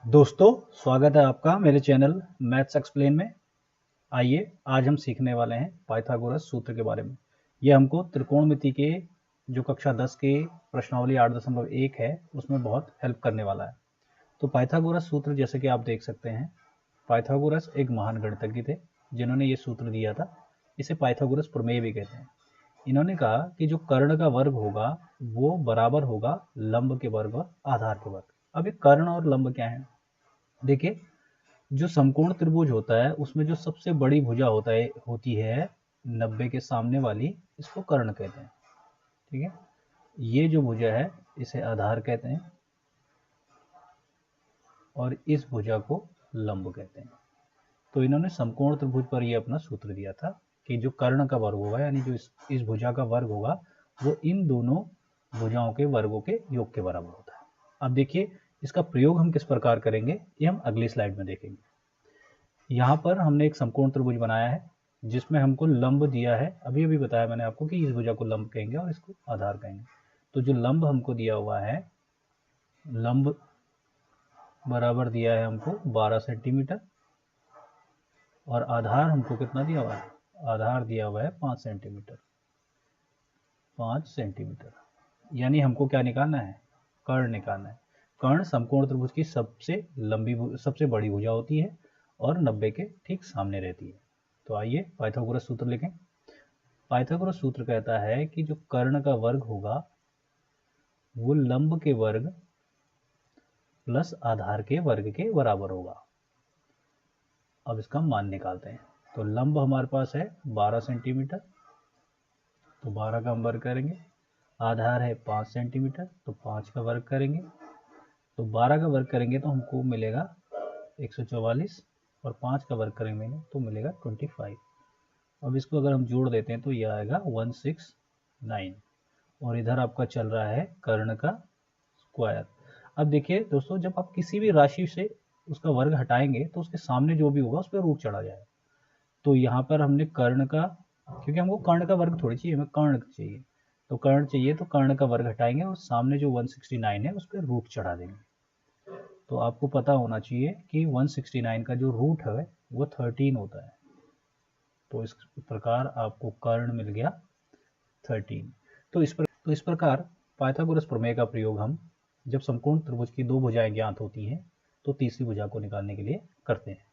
दोस्तों, स्वागत है आपका मेरे चैनल मैथ्स एक्सप्लेन में। आइए आज हम सीखने वाले हैं पाइथागोरस सूत्र के बारे में। ये हमको त्रिकोणमिति के जो कक्षा 10 के प्रश्नावली 8.1 है उसमें बहुत हेल्प करने वाला है। तो पाइथागोरस सूत्र जैसे कि आप देख सकते हैं, पाइथागोरस एक महान गणितज्ञ थे जिन्होंने ये सूत्र दिया था। इसे पाइथागोरस प्रमेय भी कहते हैं। इन्होंने कहा कि जो कर्ण का वर्ग होगा वो बराबर होगा लंब के वर्ग और आधार के वर्ग। अब ये कर्ण और लंब क्या है? देखिए, जो समकोण त्रिभुज होता है उसमें जो सबसे बड़ी भुजा होती है 90 के सामने वाली, इसको कर्ण कहते हैं। ठीक है, ये जो भुजा है इसे आधार कहते हैं और इस भुजा को लंब कहते हैं। तो इन्होंने समकोण त्रिभुज पर ये अपना सूत्र दिया था कि जो कर्ण का वर्ग होगा यानी जो इस भुजा का वर्ग होगा वो इन दोनों भुजाओं के वर्गों के योग के बराबर होता है। अब देखिए, इसका प्रयोग हम किस प्रकार करेंगे ये हम अगली स्लाइड में देखेंगे। यहाँ पर हमने एक समकोण त्रिभुज बनाया है जिसमें हमको लंब दिया है। अभी अभी बताया मैंने आपको कि इस भुजा को लंब कहेंगे और इसको आधार कहेंगे। तो जो लंब हमको दिया हुआ है, लंब बराबर दिया है हमको 12 सेंटीमीटर और आधार हमको कितना दिया हुआ है? आधार दिया हुआ है 5 सेंटीमीटर। 5 सेंटीमीटर यानी हमको क्या निकालना है? कर्ण निकालना है। कर्ण समकोण त्रिभुज की सबसे बड़ी भुजा होती है और 90 के ठीक सामने रहती है। तो आइए पाइथागोरस सूत्र लिखें। पाइथागोरस सूत्र कहता है कि जो कर्ण का वर्ग होगा वो लंब के वर्ग प्लस आधार के वर्ग के बराबर होगा। अब इसका मान निकालते हैं। तो लंब हमारे पास है 12 सेंटीमीटर, तो 12 का हम वर्ग करेंगे। आधार है 5 सेंटीमीटर, तो 5 का वर्ग करेंगे। तो 12 का वर्ग करेंगे तो हमको मिलेगा 144 और 5 का वर्ग करेंगे तो मिलेगा 25। अब इसको अगर हम जोड़ देते हैं तो यह आएगा 169 और इधर आपका चल रहा है कर्ण का स्क्वायर। अब देखिए दोस्तों, जब आप किसी भी राशि से उसका वर्ग हटाएंगे तो उसके सामने जो भी होगा उस पर रूट चढ़ा जाएगा। तो यहाँ पर हमने कर्ण का, क्योंकि हमको कर्ण का वर्ग थोड़ी चाहिए, हमें कर्ण चाहिए, तो कर्ण चाहिए तो कर्ण का वर्ग हटाएंगे और सामने जो 169 है उस पर रूट चढ़ा देंगे। तो आपको पता होना चाहिए कि 169 का जो रूट है वो 13 होता है। तो इस प्रकार आपको कर्ण मिल गया 13। तो इस प्रकार पाइथागोरस प्रमेय का प्रयोग हम जब समकोण त्रिभुज की दो भुजाएं ज्ञात होती हैं तो तीसरी भुजा को निकालने के लिए करते हैं।